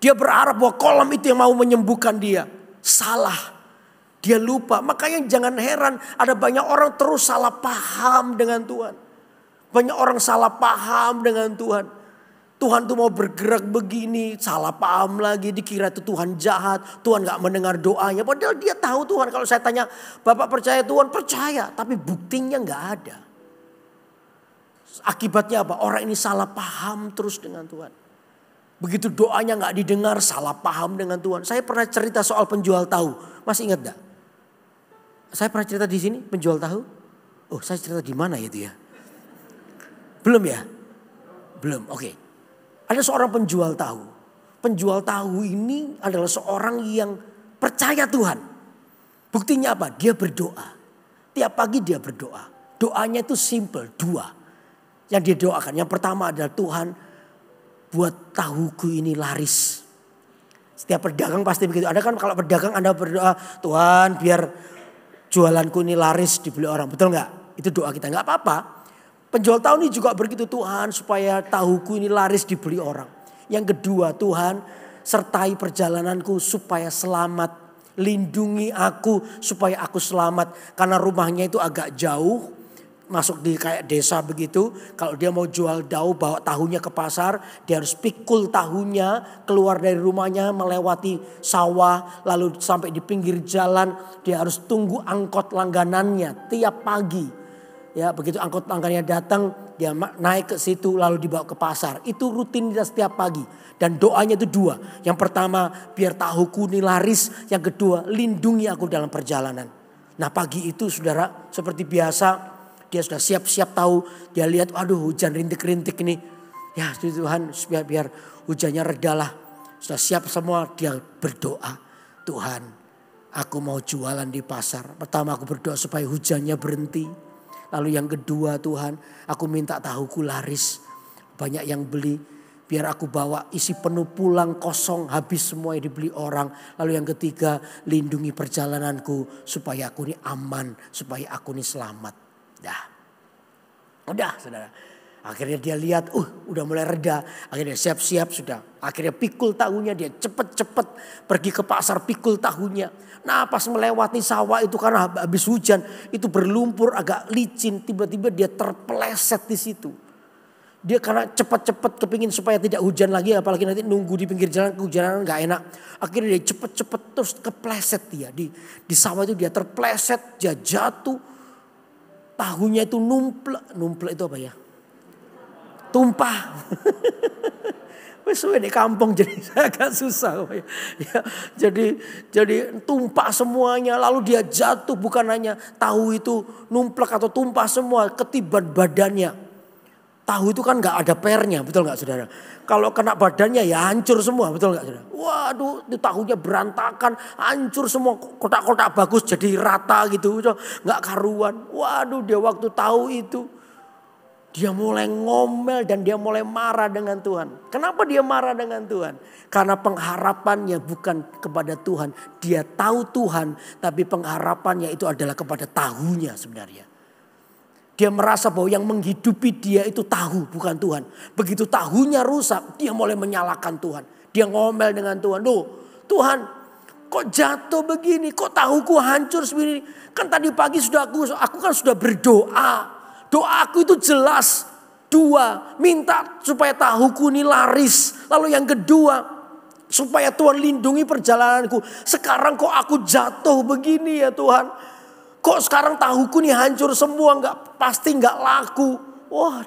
Dia berharap bahwa kolam itu yang mau menyembuhkan dia. Salah. Dia lupa. Makanya jangan heran ada banyak orang terus salah paham dengan Tuhan. Banyak orang salah paham dengan Tuhan. Tuhan tuh mau bergerak begini, salah paham lagi, dikira itu Tuhan jahat, Tuhan gak mendengar doanya. Padahal dia tahu Tuhan. Kalau saya tanya, Bapak percaya Tuhan? Percaya, tapi buktinya gak ada. Akibatnya apa? Orang ini salah paham terus dengan Tuhan. Begitu doanya gak didengar, salah paham dengan Tuhan. Saya pernah cerita soal penjual tahu, masih ingat gak? Saya pernah cerita di sini penjual tahu? Oh, saya cerita di mana itu ya? Belum ya? Belum, oke. Ada seorang penjual tahu. Penjual tahu ini adalah seorang yang percaya Tuhan. Buktinya apa? Dia berdoa. Tiap pagi dia berdoa. Doanya itu simple, dua. Yang dia doakan. Yang pertama adalah Tuhan buat tahuku ini laris. Setiap pedagang pasti begitu. Ada kan kalau pedagang Anda berdoa, Tuhan biar jualanku ini laris dibeli orang. Betul nggak? Itu doa kita. Nggak apa-apa. Penjual tahu ini juga begitu, Tuhan supaya tahuku ini laris dibeli orang. Yang kedua, Tuhan sertai perjalananku supaya selamat. Lindungi aku supaya aku selamat. Karena rumahnya itu agak jauh. Masuk di kayak desa begitu. Kalau dia mau jual bawa tahunya ke pasar. Dia harus pikul tahunya keluar dari rumahnya melewati sawah. Lalu sampai di pinggir jalan. Dia harus tunggu angkot langganannya tiap pagi. Ya, begitu angkot langganannya datang, dia naik ke situ lalu dibawa ke pasar. Itu rutinitas setiap pagi. Dan doanya itu dua. Yang pertama, biar tahuku ini laris. Yang kedua, lindungi aku dalam perjalanan. Nah, pagi itu saudara, seperti biasa, dia sudah siap-siap tahu. Dia lihat, aduh hujan rintik-rintik ini. Ya Tuhan, biar hujannya redalah. Sudah siap semua, dia berdoa. Tuhan, aku mau jualan di pasar. Pertama aku berdoa supaya hujannya berhenti. Lalu yang kedua, Tuhan, aku minta tahuku laris. Banyak yang beli. Biar aku bawa isi penuh pulang kosong, habis semua yang dibeli orang. Lalu yang ketiga, lindungi perjalananku supaya aku ini aman, supaya aku ini selamat. Udah saudara. Akhirnya dia lihat, udah mulai reda. Akhirnya siap-siap sudah. Akhirnya pikul tahunya, dia cepet-cepet pergi ke pasar pikul tahunya. Nah pas melewati sawah itu karena habis hujan, itu berlumpur agak licin. Tiba-tiba dia terpeleset di situ. Dia karena cepat-cepat kepingin supaya tidak hujan lagi, apalagi nanti nunggu di pinggir jalan, kehujanan nggak enak. Akhirnya dia cepet-cepet terus kepleset dia. Di sawah itu dia terpleset, dia jatuh. Tahunya itu numplek itu apa ya? Tumpah. Wes di kampung jadi agak susah. Ya, jadi tumpah semuanya. Lalu dia jatuh, bukan hanya tahu itu numplek atau tumpah semua, ketiban badannya. Tahu itu kan nggak ada pernya, betul nggak saudara? Kalau kena badannya ya hancur semua, betul nggak saudara? Waduh, itu tahunya berantakan, hancur semua, kotak-kotak bagus jadi rata gitu, nggak karuan. Waduh, dia waktu tahu itu, dia mulai ngomel dan dia mulai marah dengan Tuhan. Kenapa dia marah dengan Tuhan? Karena pengharapannya bukan kepada Tuhan. Dia tahu Tuhan, tapi pengharapannya itu adalah kepada tahunya sebenarnya. Dia merasa bahwa yang menghidupi dia itu tahu, bukan Tuhan. Begitu tahunya rusak, dia mulai menyalahkan Tuhan. Dia ngomel dengan Tuhan. Loh, Tuhan, kok jatuh begini? Kok tahuku hancur seperti ini? Kan tadi pagi aku kan sudah berdoa. Doaku itu jelas. 2, minta supaya tahuku ini laris. Lalu yang kedua, supaya Tuhan lindungi perjalananku. Sekarang kok aku jatuh begini ya Tuhan? Kok sekarang tahuku nih hancur semua, pasti nggak laku. Wah,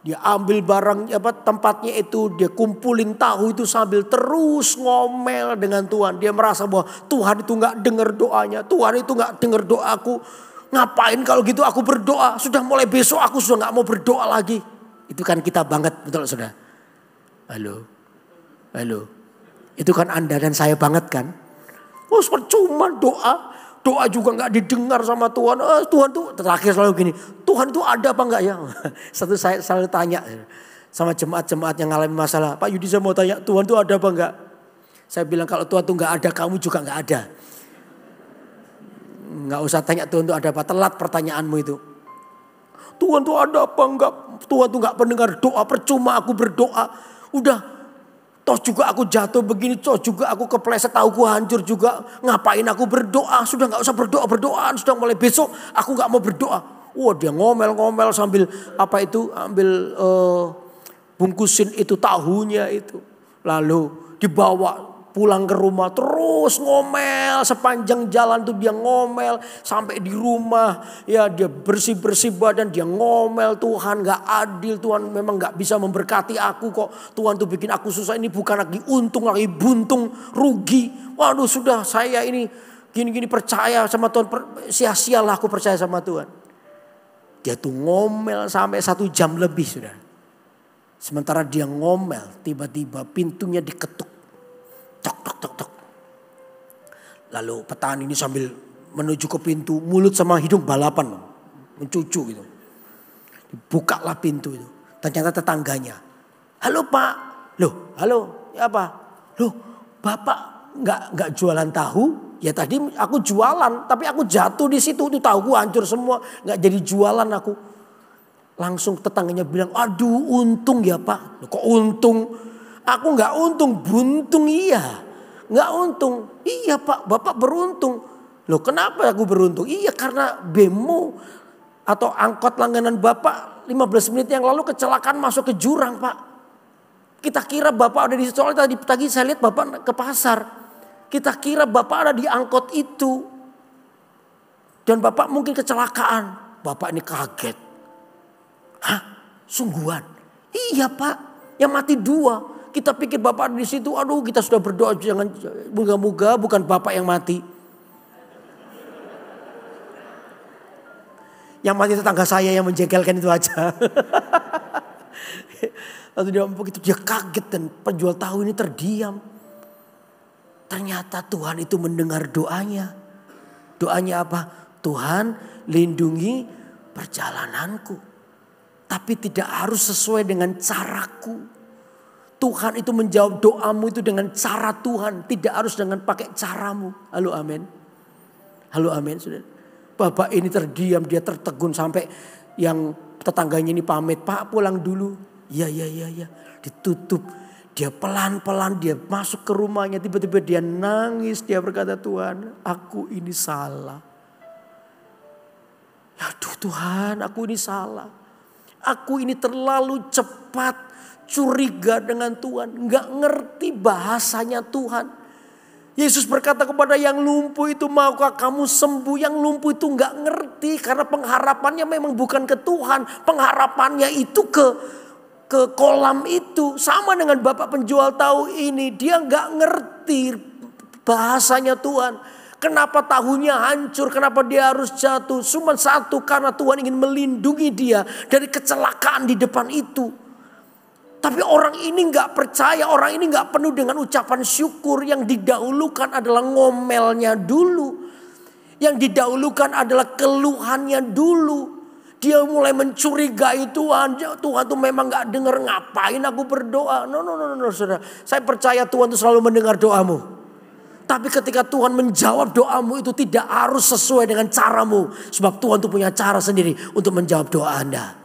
dia ambil barang tempatnya itu, dia kumpulin tahu itu sambil terus ngomel dengan Tuhan. Dia merasa bahwa Tuhan itu nggak dengar doanya, Tuhan itu nggak dengar doaku. Ngapain kalau gitu aku berdoa? Sudah mulai besok aku sudah nggak mau berdoa lagi. Itu kan kita banget, betul sudah. Halo. Itu kan Anda dan saya banget kan? Oh, percuma doa. Doa juga gak didengar sama Tuhan. Tuhan tuh terakhir selalu gini. Tuhan tuh ada apa enggak ya? Saya selalu tanya sama jemaat-jemaat yang ngalami masalah. Pak Yudi saya mau tanya, Tuhan tuh ada apa enggak? Saya bilang kalau Tuhan tuh gak ada, kamu juga gak ada. Gak usah tanya Tuhan tuh ada apa. Telat pertanyaanmu itu. Tuhan tuh ada apa enggak? Tuhan tuh gak pendengar doa. Percuma aku berdoa. Udah. Toh juga aku jatuh begini, toh juga aku kepleset, tahuku hancur juga. Ngapain aku berdoa? Sudah gak usah berdoa-berdoaan. Sudah mulai besok aku gak mau berdoa. Wah, dia ngomel-ngomel sambil ambil bungkusin itu tahunya itu. Lalu dibawa pulang ke rumah terus ngomel sepanjang jalan tuh dia ngomel sampai di rumah ya dia bersih badan dia ngomel, Tuhan gak adil, Tuhan memang gak bisa memberkati aku kok, Tuhan tuh bikin aku susah, ini bukan lagi untung lagi buntung rugi, waduh sudah saya ini gini percaya sama Tuhan, sia-sialah aku percaya sama Tuhan. Dia tuh ngomel sampai 1 jam lebih sudah. Sementara dia ngomel tiba-tiba pintunya diketuk. Tok. Lalu petani ini sambil menuju ke pintu, mulut sama hidung balapan, mencucu gitu. Dibukalah pintu itu. Ternyata tetangganya. Halo Pak. Loh, halo, ya apa? Loh, Bapak nggak jualan tahu? Ya tadi aku jualan, tapi aku jatuh di situ, itu tahuku hancur semua, nggak jadi jualan aku. Langsung tetangganya bilang, aduh untung ya Pak. Loh, kok untung? Aku gak untung, buntung iya. Gak untung. Iya Pak, Bapak beruntung. Loh kenapa aku beruntung? Iya karena bemo atau angkot langganan Bapak 15 menit yang lalu kecelakaan masuk ke jurang Pak. Kita kira Bapak ada di situ. Soalnya tadi saya lihat Bapak ke pasar. Kita kira Bapak ada di angkot itu. Dan Bapak mungkin kecelakaan. Bapak ini kaget. Hah? Sungguhan? Iya Pak, yang mati 2. Kita pikir Bapak di situ, aduh kita sudah berdoa jangan moga-moga bukan Bapak yang mati. Yang mati tetangga saya yang menjengkelkan itu aja. Lalu dia begitu dia kaget dan penjual tahu ini terdiam. Ternyata Tuhan itu mendengar doanya. Doanya apa? Tuhan, lindungi perjalananku. Tapi tidak harus sesuai dengan caraku. Tuhan itu menjawab doamu itu dengan cara Tuhan. Tidak harus dengan pakai caramu. Halo amin. Halo amin. Saudara. Bapak ini terdiam, dia tertegun sampai yang tetangganya ini pamit. Pak pulang dulu. Ya. Ditutup. Dia pelan-pelan dia masuk ke rumahnya. Tiba-tiba dia nangis. Dia berkata, Tuhan aku ini salah. Aduh Tuhan, aku ini salah. Aku ini terlalu cepat curiga dengan Tuhan. Nggak ngerti bahasanya Tuhan. Yesus berkata kepada yang lumpuh itu, maukah kamu sembuh? Yang lumpuh itu nggak ngerti. Karena pengharapannya memang bukan ke Tuhan. Pengharapannya itu ke kolam itu. Sama dengan bapak penjual tahu ini. Dia nggak ngerti bahasanya Tuhan. Kenapa tahunya hancur? Kenapa dia harus jatuh? Cuma satu, karena Tuhan ingin melindungi dia dari kecelakaan di depan itu. Tapi orang ini nggak percaya, orang ini nggak penuh dengan ucapan syukur. Yang didahulukan adalah ngomelnya dulu. Yang didahulukan adalah keluhannya dulu. Dia mulai mencurigai Tuhan. Tuhan tuh memang nggak dengar, ngapain aku berdoa? No, saudara. Saya percaya Tuhan tuh selalu mendengar doamu. Tapi ketika Tuhan menjawab doamu itu tidak harus sesuai dengan caramu. Sebab Tuhan tuh punya cara sendiri untuk menjawab doa Anda.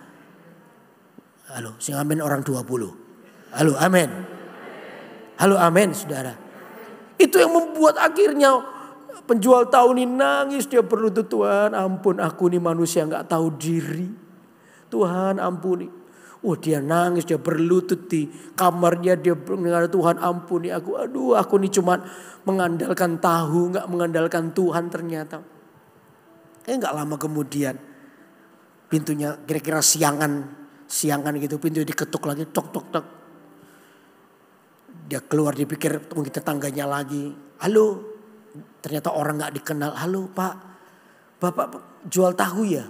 Halo, sing amin orang 20. Halo, amin. Halo, amin, saudara. Itu yang membuat akhirnya penjual tahu ini nangis. Dia berlutut, Tuhan ampun aku ini manusia gak tahu diri. Tuhan ampuni. Dia nangis, dia berlutut di kamarnya. Dia mendengar Tuhan ampuni aku. Aduh aku ini cuma mengandalkan tahu, gak mengandalkan Tuhan ternyata. Gak lama kemudian pintunya kira-kira siangan gitu, pintu diketuk lagi, tok. Dia keluar, dipikir mungkin tetangganya lagi. Halo, ternyata orang gak dikenal. Halo Pak, Bapak jual tahu ya?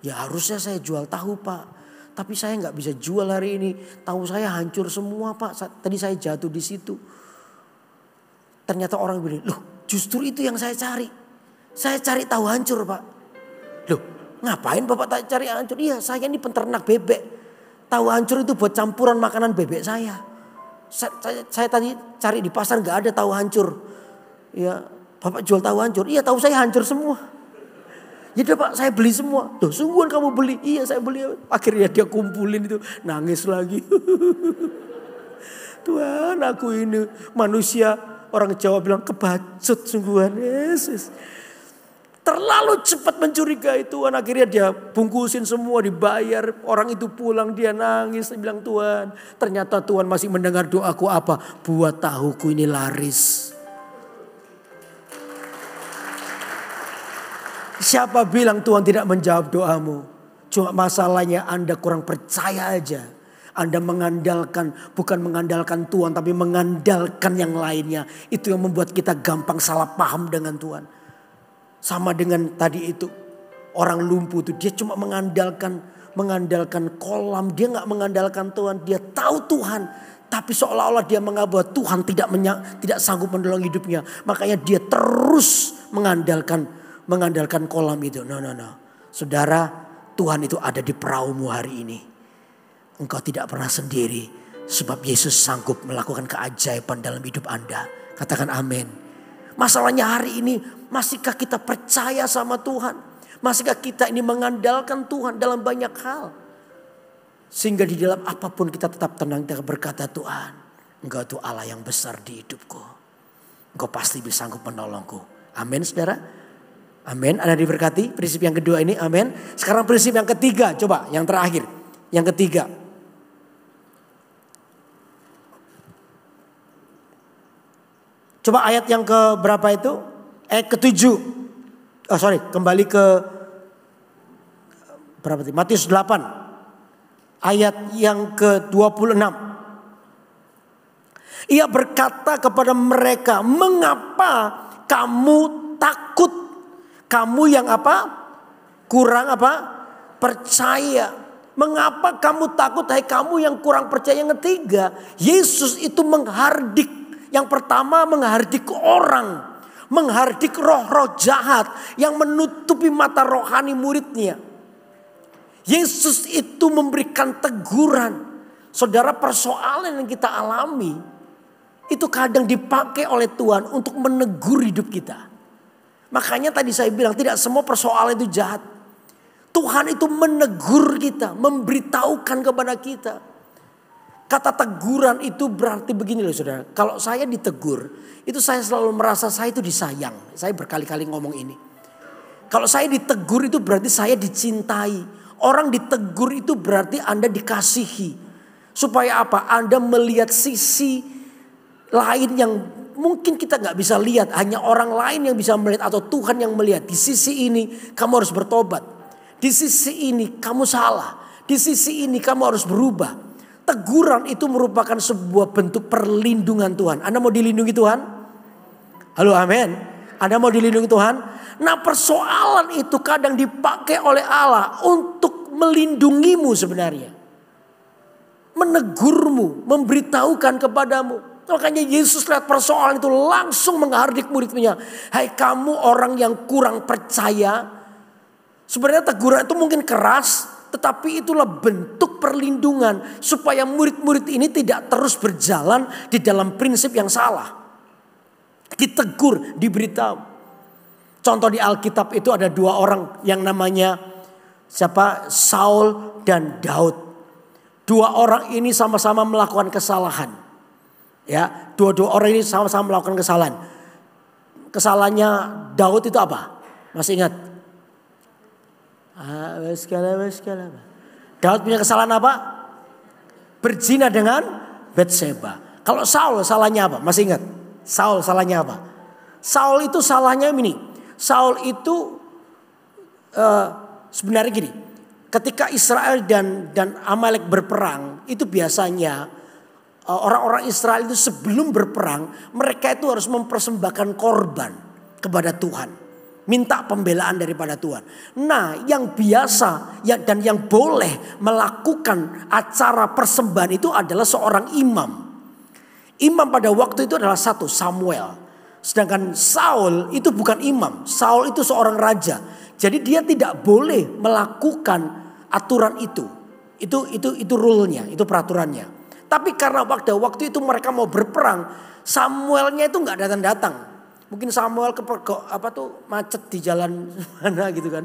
Ya harusnya saya jual tahu Pak. Tapi saya gak bisa jual hari ini. Tahu saya hancur semua Pak. Tadi saya jatuh di situ. Ternyata orang bilang, loh justru itu yang saya cari. Saya cari tahu hancur Pak. Loh ngapain Bapak cari hancur? Iya saya ini peternak bebek. Tahu hancur itu buat campuran makanan bebek saya. Saya tadi cari di pasar gak ada tahu hancur. Ya Bapak jual tahu hancur? Iya tahu saya hancur semua. Ya Pak saya beli semua. Tuh sungguhan kamu beli? Iya saya beli. Akhirnya dia kumpulin itu, nangis lagi. Tuhan aku ini manusia, orang Jawa bilang kebacut sungguhan Yesus. Terlalu cepat mencurigai Tuhan. Akhirnya dia bungkusin semua, dibayar. Orang itu pulang, dia nangis. Dia bilang Tuhan, ternyata Tuhan masih mendengar doaku apa? Buat tahuku ini laris. Siapa bilang Tuhan tidak menjawab doamu? Cuma masalahnya Anda kurang percaya aja. Anda mengandalkan, bukan mengandalkan Tuhan, tapi mengandalkan yang lainnya. Itu yang membuat kita gampang salah paham dengan Tuhan. Sama dengan tadi itu, orang lumpuh itu dia cuma mengandalkan kolam. Dia gak mengandalkan Tuhan, dia tahu Tuhan. Tapi seolah-olah dia menganggap Tuhan tidak sanggup menolong hidupnya. Makanya dia terus mengandalkan kolam itu. No. Saudara, Tuhan itu ada di perahumu hari ini. Engkau tidak pernah sendiri. Sebab Yesus sanggup melakukan keajaiban dalam hidup Anda. Katakan amin. Masalahnya hari ini, masihkah kita percaya sama Tuhan? Masihkah kita ini mengandalkan Tuhan dalam banyak hal? Sehingga di dalam apapun kita tetap tenang, kita berkata Tuhan, Engkau itu Allah yang besar di hidupku. Engkau pasti bisa sanggup menolongku. Amin saudara. Amin. Ada diberkati prinsip yang kedua ini. Amin. Sekarang prinsip yang ketiga. Coba yang terakhir. Yang ketiga. Coba ayat yang ke berapa itu? Ke-7. Kembali ke berapa itu? Matius 8. Ayat yang ke-26. Ia berkata kepada mereka, mengapa kamu takut? Kamu yang apa? Kurang apa? Percaya. Mengapa kamu takut? Hai kamu yang kurang percaya. Yang ketiga, Yesus itu menghardik Yang pertama menghardik orang, menghardik roh-roh jahat yang menutupi mata rohani muridnya. Yesus itu memberikan teguran. Saudara, persoalan yang kita alami itu kadang dipakai oleh Tuhan untuk menegur hidup kita. Makanya tadi saya bilang tidak semua persoalan itu jahat. Tuhan itu menegur kita, memberitahukan kepada kita. Kata teguran itu berarti begini loh saudara. Kalau saya ditegur, itu saya selalu merasa saya itu disayang. Saya berkali-kali ngomong ini. Kalau saya ditegur itu berarti saya dicintai. Orang ditegur itu berarti Anda dikasihi. Supaya apa? Anda melihat sisi lain yang mungkin kita gak bisa lihat. Hanya orang lain yang bisa melihat atau Tuhan yang melihat. Di sisi ini kamu harus bertobat. Di sisi ini kamu salah. Di sisi ini kamu harus berubah. Teguran itu merupakan sebuah bentuk perlindungan Tuhan. Anda mau dilindungi Tuhan? Halo, amin. Anda mau dilindungi Tuhan? Nah, persoalan itu kadang dipakai oleh Allah untuk melindungimu sebenarnya. Menegurmu, memberitahukan kepadamu. Makanya Yesus lihat persoalan itu langsung menghardik murid-muridnya. Hai kamu orang yang kurang percaya. Sebenarnya teguran itu mungkin keras, tetapi itulah bentuk perlindungan supaya murid-murid ini tidak terus berjalan di dalam prinsip yang salah. Ditegur, diberitahu. Contoh di Alkitab itu ada dua orang yang namanya siapa? Saul dan Daud. Dua orang ini sama-sama melakukan kesalahan. Ya, dua-dua orang ini sama-sama melakukan kesalahan. Kesalahannya Daud itu apa? Masih ingat? Daud punya kesalahan apa? Berzina dengan Batseba. Kalau Saul salahnya apa? Masih ingat? Saul salahnya apa? Saul itu salahnya ini. Saul itu sebenarnya gini. Ketika Israel dan Amalek berperang, itu biasanya orang-orang Israel itu sebelum berperang, mereka itu harus mempersembahkan korban kepada Tuhan. Minta pembelaan daripada Tuhan. Nah, yang biasa dan yang boleh melakukan acara persembahan itu adalah seorang imam. Imam pada waktu itu adalah satu, Samuel. Sedangkan Saul itu bukan imam. Saul itu seorang raja. Jadi dia tidak boleh melakukan aturan itu. Itu rule-nya, itu peraturannya. Tapi karena waktu itu mereka mau berperang, Samuelnya itu nggak datang-datang. Mungkin Samuel macet di jalan mana gitu kan.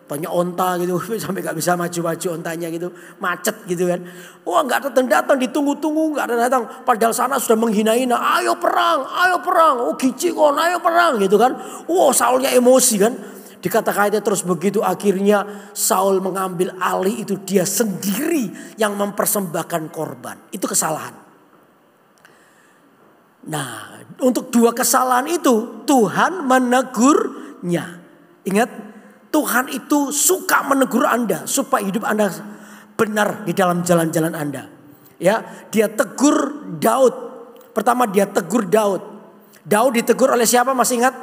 Banyak onta gitu sampai gak bisa maju-maju ontanya gitu. Macet gitu kan. Wah gak datang-datang, ditunggu-tunggu gak datang. Padahal sana sudah menghina-hina. Ayo perang, ayo perang. Oh gicikon, ayo perang gitu kan. Wah Saulnya emosi kan. Dikata-kata terus begitu akhirnya Saul mengambil alih, itu dia sendiri yang mempersembahkan korban. Itu kesalahan. Nah untuk dua kesalahan itu Tuhan menegurnya. Ingat, Tuhan itu suka menegur Anda supaya hidup Anda benar di dalam jalan-jalan Anda. Ya, dia tegur Daud. Pertama dia tegur Daud. Daud ditegur oleh siapa? Masih ingat?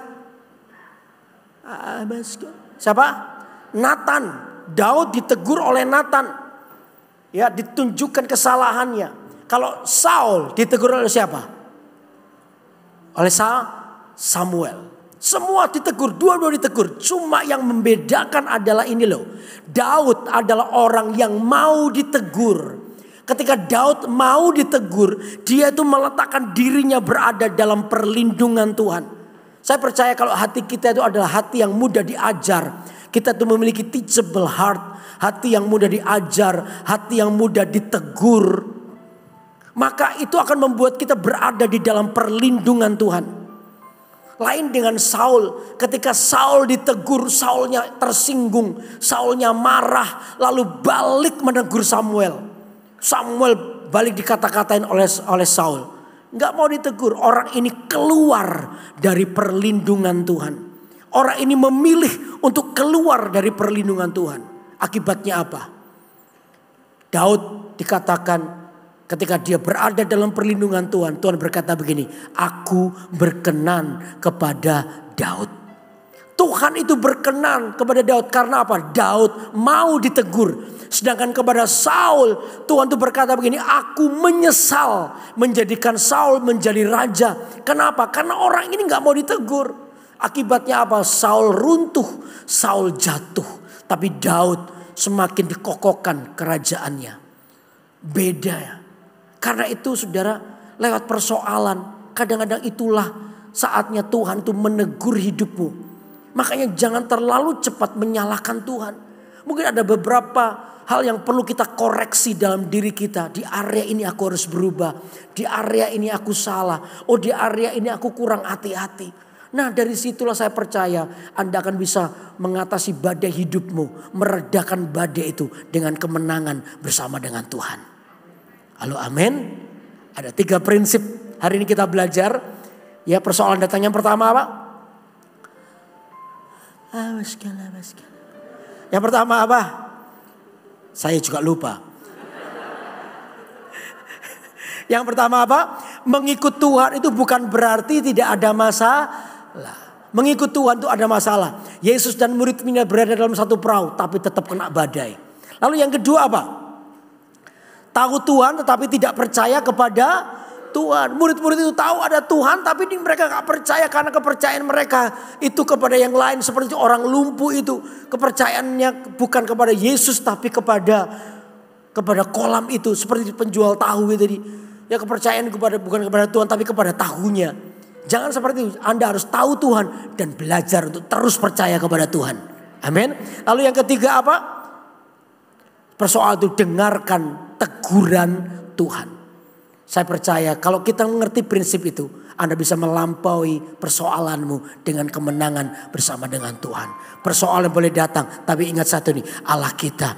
Siapa? Nathan. Daud ditegur oleh Nathan. Ya, ditunjukkan kesalahannya. Kalau Saul ditegur oleh siapa? Oleh Samuel. Semua ditegur, dua-dua ditegur. Cuma yang membedakan adalah ini loh. Daud adalah orang yang mau ditegur. Ketika Daud mau ditegur, dia itu meletakkan dirinya berada dalam perlindungan Tuhan. Saya percaya kalau hati kita itu adalah hati yang mudah diajar. Kita itu memiliki teachable heart. Hati yang mudah diajar, hati yang mudah ditegur. Maka itu akan membuat kita berada di dalam perlindungan Tuhan. Lain dengan Saul. Ketika Saul ditegur, Saulnya tersinggung. Saulnya marah. Lalu balik menegur Samuel. Samuel balik dikata-katain oleh Saul. Gak mau ditegur. Orang ini keluar dari perlindungan Tuhan. Orang ini memilih untuk keluar dari perlindungan Tuhan. Akibatnya apa? Daud dikatakan ketika dia berada dalam perlindungan Tuhan, Tuhan berkata begini, aku berkenan kepada Daud. Tuhan itu berkenan kepada Daud karena apa? Daud mau ditegur. Sedangkan kepada Saul, Tuhan itu berkata begini, aku menyesal menjadikan Saul menjadi raja. Kenapa? Karena orang ini gak mau ditegur. Akibatnya apa? Saul runtuh, Saul jatuh. Tapi Daud semakin dikokohkan kerajaannya. Beda ya. Karena itu saudara, lewat persoalan, kadang-kadang itulah saatnya Tuhan itu menegur hidupmu. Makanya jangan terlalu cepat menyalahkan Tuhan. Mungkin ada beberapa hal yang perlu kita koreksi dalam diri kita. Di area ini aku harus berubah. Di area ini aku salah. Oh, di area ini aku kurang hati-hati. Nah, dari situlah saya percaya Anda akan bisa mengatasi badai hidupmu. Meredakan badai itu dengan kemenangan bersama dengan Tuhan. Halo, amin. Ada 3 prinsip hari ini kita belajar. Ya, persoalan datang yang pertama apa? Yang pertama apa? Saya juga lupa. Yang pertama apa? Mengikut Tuhan itu bukan berarti tidak ada masalah. Mengikut Tuhan itu ada masalah. Yesus dan murid-muridnya berada dalam satu perahu tapi tetap kena badai. Lalu yang kedua apa? Tahu Tuhan tetapi tidak percaya kepada Tuhan. Murid-murid itu tahu ada Tuhan tapi mereka gak percaya karena kepercayaan mereka itu kepada yang lain. Seperti orang lumpuh itu kepercayaannya bukan kepada Yesus tapi kepada kolam itu. Seperti penjual tahu itu tadi. Ya, kepercayaan bukan kepada Tuhan tapi kepada tahunya. Jangan seperti itu. Anda harus tahu Tuhan dan belajar untuk terus percaya kepada Tuhan. Amin. Lalu yang ketiga apa? Persoalan itu dengarkan teguran Tuhan. Saya percaya kalau kita mengerti prinsip itu, Anda bisa melampaui persoalanmu dengan kemenangan bersama dengan Tuhan. Persoalan boleh datang, tapi ingat satu nih, Allah kita,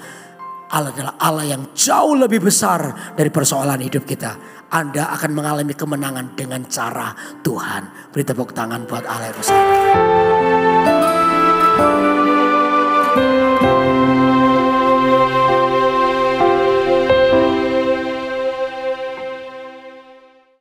Allah adalah Allah yang jauh lebih besar dari persoalan hidup kita. Anda akan mengalami kemenangan dengan cara Tuhan. Beri tepuk tangan buat Allah yang besar.